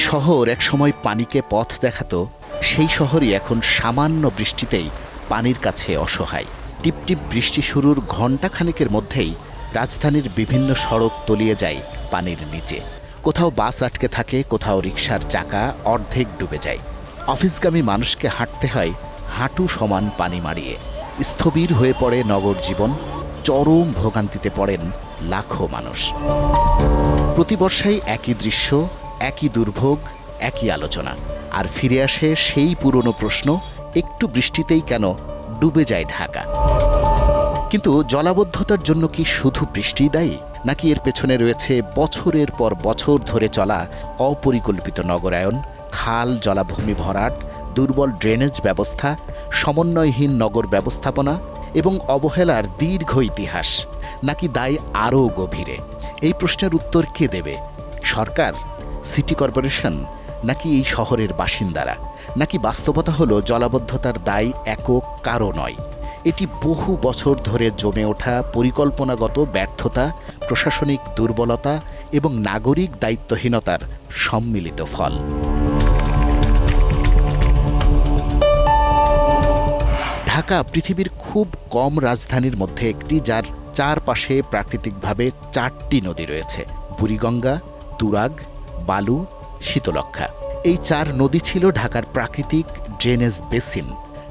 শহর একসময় পানিকে পথ দেখাতো, সেই শহরই এখন সামান্য বৃষ্টিতেই পানির কাছে অসহায়। টিপটিপ বৃষ্টি শুরুর ঘণ্টাখানেকের মধ্যেই রাজধানীর বিভিন্ন সড়ক তলিয়ে যায় পানির নিচে। কোথাও বাস আটকে থাকে, কোথাও রিকশার চাকা অর্ধেক ডুবে যায়। অফিসগামী মানুষকে হাঁটতে হয় হাঁটু সমান পানি মারিয়ে। স্থবির হয়ে পড়ে নগর জীবন, চরম ভোগান্তিতে পড়েন লাখো মানুষ। প্রতি বর্ষায় একই দৃশ্য, একই দুর্ভোগ, একই আলোচনা। আর ফিরে আসে সেই পুরনো প্রশ্ন, একটু বৃষ্টিতেই কেন ডুবে যায় ঢাকা? কিন্তু জলাবদ্ধতার জন্য কি শুধু বৃষ্টিই দায়ী, নাকি এর পেছনে রয়েছে বছরের পর বছর ধরে চলা অপরিকল্পিত নগরায়ন, খাল জলাভূমি ভরাট, দুর্বল ড্রেনেজ ব্যবস্থা, সমন্বয়হীন নগর ব্যবস্থাপনা এবং অবহেলার দীর্ঘ ইতিহাস? নাকি দায় আরও গভীরে? এই প্রশ্নের উত্তর কে দেবে? সরকার, সিটি কর্পোরেশন, নাকি এই শহরের বাসিন্দারা? নাকি বাস্তবতা হলো জলাবদ্ধতার দায় একক কারও নয়, এটি বহু বছর ধরে জমে ওঠা পরিকল্পনাগত ব্যর্থতা, প্রশাসনিক দুর্বলতা এবং নাগরিক দায়িত্বহীনতার সম্মিলিত ফল। ঢাকা পৃথিবীর খুব কম রাজধানীর মধ্যে একটি, যার চারপাশে প্রাকৃতিকভাবে 4টি নদী রয়েছে: বুড়িগঙ্গা, তুরাগ, বালু, শীতলক্ষ্যা। এই 4 নদী ছিল ঢাকার প্রাকৃতিক ড্রেনেজ বেসিন।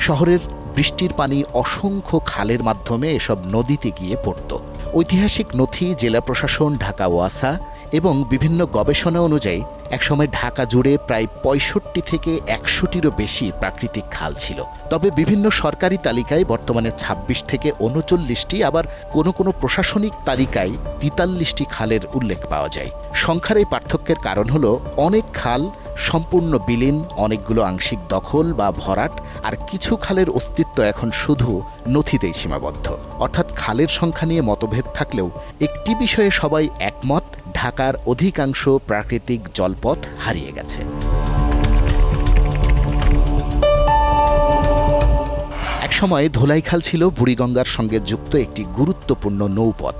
শহরের বৃষ্টির পানি অসংখ্য খালের মাধ্যমে এসব নদীতে গিয়ে পড়ত। ঐতিহাসিক নথি, জেলা প্রশাসন, ঢাকা ওয়াসা এবং বিভিন্ন গবেষণা অনুযায়ী একসময় ঢাকা জুড়ে প্রায় 65 থেকে 100টিরও বেশি প্রাকৃতিক খাল ছিল। তবে বিভিন্ন সরকারি তালিকায় বর্তমানে 26 থেকে 39টি, আবার কোনো কোনো প্রশাসনিক তালিকায় 43টি খালের উল্লেখ পাওয়া যায়। সংখ্যার এই পার্থক্যের কারণ হলো অনেক খাল সম্পূর্ণ বিলীন, অনেকগুলো আংশিক দখল বা ভরাট, আর কিছু খালের অস্তিত্ব এখন শুধু নথিতেই সীমাবদ্ধ। অর্থাৎ খালের সংখ্যা নিয়ে মতভেদ থাকলেও একটি বিষয়ে সবাই একমত: ঢাকার অধিকাংশ প্রাকৃতিক জলপথ হারিয়ে গেছে। একসময় ধোলাইখাল ছিল বুড়িগঙ্গার সঙ্গে যুক্ত একটি গুরুত্বপূর্ণ নৌপথ।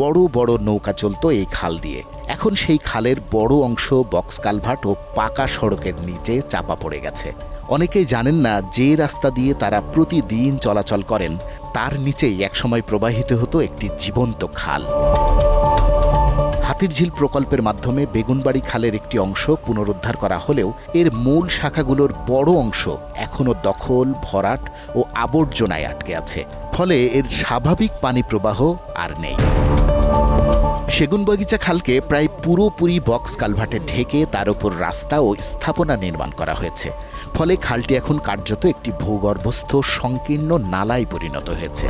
বড় বড় নৌকা চলত এই খাল দিয়ে। এখন সেই খালের বড় অংশ বক্স কালভার্ট ও পাকা সড়কের নিচে চাপা পড়ে গেছে। অনেকেই জানেন না, যে রাস্তা দিয়ে তারা প্রতিদিন চলাচল করেন তার নিচেই একসময় প্রবাহিত হতো একটি জীবন্ত খাল। হাতিরঝিল প্রকল্পের মাধ্যমে বেগুনবাড়ি খালের একটি অংশ পুনরুদ্ধার করা হলেও এর মূল শাখাগুলোর বড় অংশ এখনও দখল, ভরাট ও আবর্জনায় আটকে আছে। ফলে এর স্বাভাবিক পানি প্রবাহ আর নেই। সেগুনবাগিচা খালকে প্রায় পুরোপুরি বক্স কালভার্টে ঢেকে তার উপর রাস্তা ও স্থাপনা নির্মাণ করা হয়েছে। ফলে খালটি এখন কার্যত একটি ভূগর্ভস্থ সংকীর্ণ নালায় পরিণত হয়েছে।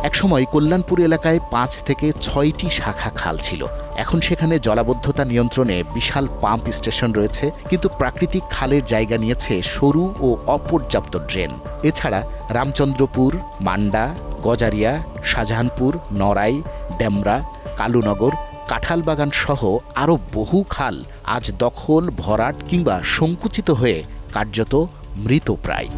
একসময় কল্যাণপুর এলাকায় 5 থেকে 6টি শাখা খাল ছিল। এখন সেখানে জলাবদ্ধতা নিয়ন্ত্রণে বিশাল পাম্প স্টেশন রয়েছে, কিন্তু প্রাকৃতিক খালের জায়গা নিয়েছে সরু ও অপর্যাপ্ত ড্রেন। এছাড়া রামচন্দ্রপুর, মান্ডা, গজারিয়া, শাহজাহানপুর, নড়াই, ডেমরা, কালুনগর, কাঁঠালবাগান সহ আরও বহু খাল আজ দখল, ভরাট কিংবা সংকুচিত হয়ে কার্যত মৃতপ্রায়।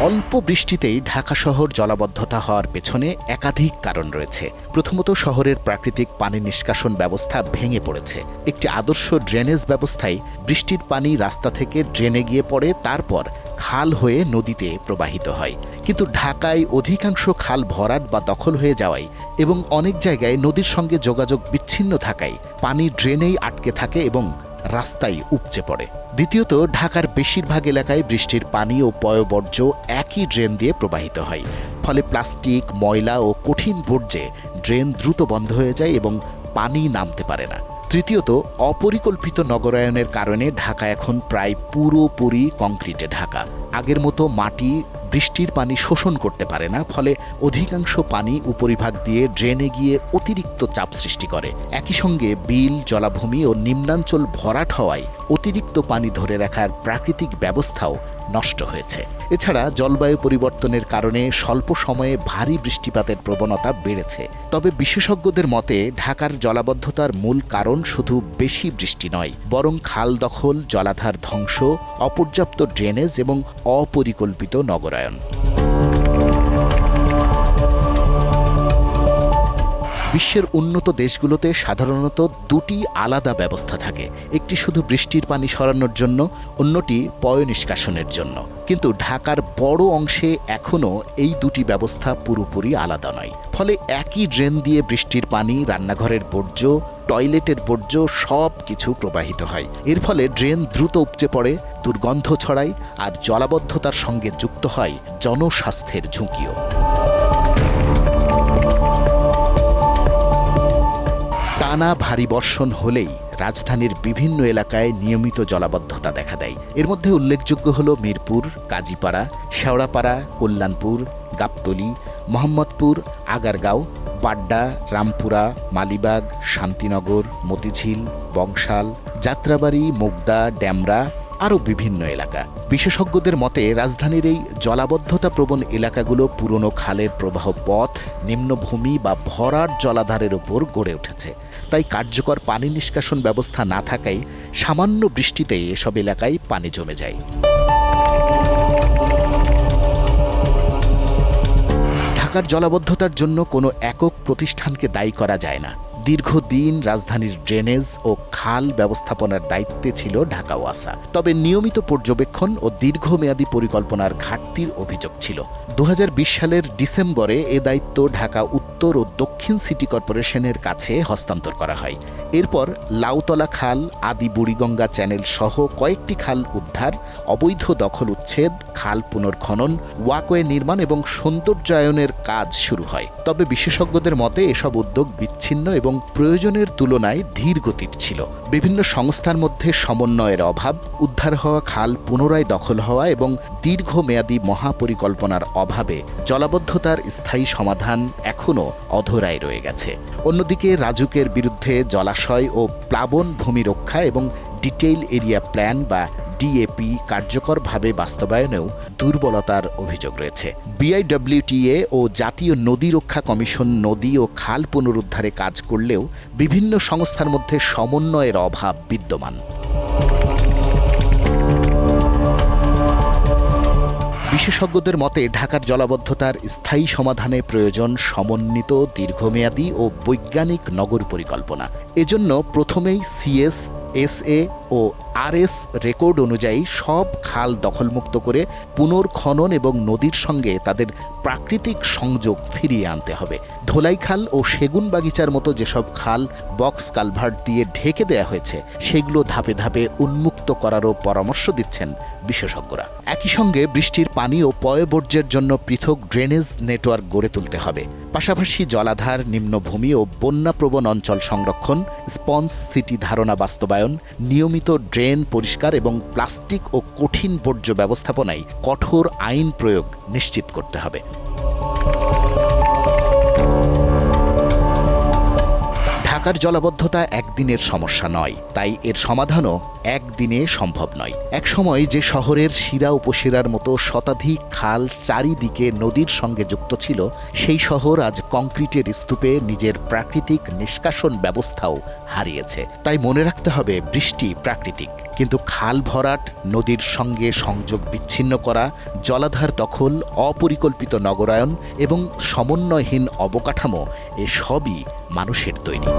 অল্প বৃষ্টিতেই ঢাকা শহর জলাবদ্ধতা হওয়ার পেছনে একাধিক কারণ রয়েছে। প্রথমত, শহরের প্রাকৃতিক পানি নিষ্কাশন ব্যবস্থা ভেঙে পড়েছে। একটি আদর্শ ড্রেনেজ ব্যবস্থায় বৃষ্টির পানি রাস্তা থেকে ড্রেনে গিয়ে পড়ে, তারপর খাল হয়ে নদীতে প্রবাহিত হয়। কিন্তু ঢাকায় অধিকাংশ খাল ভরাট বা দখল হয়ে যাওয়ায় এবং অনেক জায়গায় নদীর সঙ্গে যোগাযোগ বিচ্ছিন্ন থাকায় পানি ড্রেনেই আটকে থাকে এবং রাস্তায় উপচে পড়ে। দ্বিতীয়ত, ঢাকার বেশিরভাগ এলাকায় বৃষ্টির পানি ও পয়ঃবর্জ্য একই ড্রেন দিয়ে প্রবাহিত হয়। ফলে প্লাস্টিক, ময়লা ও কঠিন বর্জ্যে ড্রেন দ্রুত বন্ধ হয়ে যায় এবং পানি নামতে পারে না। তৃতীয়ত, অপরিকল্পিত নগরায়নের কারণে ঢাকা এখন প্রায় পুরোপুরি কংক্রিটে ঢাকা। আগের মতো মাটি বৃষ্টির পানি শোষণ করতে পারে না, ফলে অধিকাংশ পানি উপরিভাগ দিয়ে ড্রেনে গিয়ে অতিরিক্ত চাপ সৃষ্টি করে। একই সঙ্গে বিল, জলাভূমি ও নিম্নাঞ্চল ভরাট হওয়ায় অতিরিক্ত পানি ধরে রাখার প্রাকৃতিক ব্যবস্থাও নষ্ট হয়েছে। এছাড়া জলবায়ু পরিবর্তনের কারণে স্বল্প সময়ে ভারী বৃষ্টিপাতের প্রবণতা বেড়েছে। তবে বিশেষজ্ঞদের মতে ঢাকার জলাবদ্ধতার মূল কারণ শুধু বেশি বৃষ্টি নয়, বরং খাল দখল, জলাধার ধ্বংস, অপর্যাপ্ত ড্রেনেজ এবং অপরিকল্পিত নগরায়ন। বিশ্বের উন্নত দেশগুলোতে সাধারণত দুটি আলাদা ব্যবস্থা থাকে, একটি শুধু বৃষ্টির পানি সরানোর জন্য, অন্যটি পয়ঃনিষ্কাশনের জন্য। কিন্তু ঢাকার বড় অংশে এখনও এই দুটি ব্যবস্থা পুরোপুরি আলাদা নয়। ফলে একই ড্রেন দিয়ে বৃষ্টির পানি, রান্নাঘরের বর্জ্য, টয়লেটের বর্জ্য সব কিছু প্রবাহিত হয়। এর ফলে ড্রেন দ্রুত উপচে পড়ে, দুর্গন্ধ ছড়ায়, আর জলাবদ্ধতার সঙ্গে যুক্ত হয় জনস্বাস্থ্যের ঝুঁকিও। টানা ভারী বর্ষণ হলেই রাজধানীর বিভিন্ন এলাকায় নিয়মিত জলাবদ্ধতা দেখা দেয়। এর মধ্যে উল্লেখযোগ্য হল মিরপুর, কাজীপাড়া, শেওড়াপাড়া, কল্যাণপুর, গাবতলী, মোহাম্মদপুর, আগারগাঁও, বাড্ডা, রামপুরা, মালিবাগ, শান্তিনগর, মতিঝিল, বংশাল, যাত্রাবাড়ি, মুগদা, ড্যামরা, আরও বিভিন্ন এলাকা। বিশেষজ্ঞদের মতে রাজধানীর এই জলাবদ্ধতা প্রবণ এলাকাগুলো পুরনো খালের প্রবাহ পথ, নিম্নভূমি বা ভরাট জলাধারের উপর গড়ে উঠেছে। তাই কার্যকর পানি নিষ্কাশন ব্যবস্থা না থাকায় সামান্য বৃষ্টিতেই এসব এলাকায় পানি জমে যায়। ঢাকার জলাবদ্ধতার জন্য কোনো একক প্রতিষ্ঠানকে দায়ী করা যায় না। দীর্ঘদিন রাজধানীর ড্রেনেজ ও খাল ব্যবস্থাপনার দায়িত্বে ছিল ঢাকা ওয়াসা। তবে নিয়মিত পর্যবেক্ষণ ও দীর্ঘমেয়াদী পরিকল্পনার ঘাটতির অভিযোগ ছিল। 2020 সালের ডিসেম্বরে এ দায়িত্ব ঢাকা উত্তর ও দক্ষিণ সিটি কর্পোরেশনের কাছে হস্তান্তর করা হয়। এরপর লাউতলা খাল, আদি বুড়িগঙ্গা চ্যানেল সহ কয়েকটি খাল উদ্ধার, অবৈধ দখল উচ্ছেদ, খাল পুনর্খনন, ওয়াকওয়ে নির্মাণ এবং সৌন্দর্যায়নের কাজ শুরু হয়। তবে বিশেষজ্ঞদের মতে এসব উদ্যোগ বিচ্ছিন্ন এবং প্রয়োজনের তুলনায় ধীর গতির ছিল। বিভিন্ন সংস্থার মধ্যে সমন্বয়ের অভাব, উদ্ধার হওয়া খাল পুনরায় দখল হওয়া এবং দীর্ঘমেয়াদী মহাপরিকল্পনার অভাবে জলাবদ্ধতার স্থায়ী সমাধান এখনও অধরায় রয়ে গেছে। অন্যদিকে রাজুকের বিরুদ্ধে জলাশয় ও প্লাবন ভূমি রক্ষা এবং ডিটেইল এরিয়া প্ল্যান বা ডিএপি কার্যকরভাবে বাস্তবায়নেও দুর্বলতার অভিযোগ রয়েছে। বিআইডব্লিউটিএ ও জাতীয় নদী রক্ষা কমিশন নদী ও খাল পুনরুদ্ধারে কাজ করলেও বিভিন্ন সংস্থার মধ্যে সমন্বয়ের অভাব বিদ্যমান। বিশেষজ্ঞদের মতে ঢাকার জলাবদ্ধতার স্থায়ী সমাধানে প্রয়োজন সমন্বিত, দীর্ঘমেয়াদী ও বৈজ্ঞানিক নগর পরিকল্পনা। এজন্য প্রথমেই সিএস, এসএ ও আরএস রেকর্ড অনুযায়ী সব খাল দখলমুক্ত করে পুনর্খনন এবং নদীর সঙ্গে তাদের প্রাকৃতিক সংযোগ ফিরিয়ে আনতে হবে। ধোলাইখাল ও সেগুন বাগিচার মতো যেসব খাল বক্স কালভার্ট দিয়ে ঢেকে দেয়া হয়েছে সেগুলো ধাপে ধাপে উন্মুক্ত করারও পরামর্শ দিচ্ছেন বিশেষজ্ঞরা। একই সঙ্গে বৃষ্টির পানি ও পয়ঃবর্জ্যের জন্য পৃথক ড্রেনেজ নেটওয়ার্ক গড়ে তুলতে হবে। পাশাপাশি জলাধার, নিম্নভূমি ও বন্যাপ্রবণ অঞ্চল সংরক্ষণ, স্পঞ্জ সিটি ধারণা বাস্তবায়ন, নিয়মিত ড্রেন পরিষ্কার এবং প্লাস্টিক ও কঠিন বর্জ্য ব্যবস্থাপনায় কঠোর আইন প্রয়োগ নিশ্চিত করতে হবে। ঢাকার জলাবদ্ধতা একদিনের সমস্যা নয়, তাই এর সমাধানও একদিনে সম্ভব নয়। একসময় যে শহরের শিরা উপশিরার মতো শতাধিক খাল চারিদিকে নদীর সঙ্গে যুক্ত ছিল, সেই শহর আজ কংক্রিটের স্তূপে নিজের প্রাকৃতিক নিষ্কাশন ব্যবস্থাও হারিয়েছে। তাই মনে রাখতে হবে, বৃষ্টি প্রাকৃতিক, কিন্তু খাল ভরাট, নদীর সঙ্গে সংযোগ বিচ্ছিন্ন করা, জলাধার দখল, অপরিকল্পিত নগরায়ন এবং সমন্বয়হীন অবকাঠামো এসবই মানুষের তৈরি।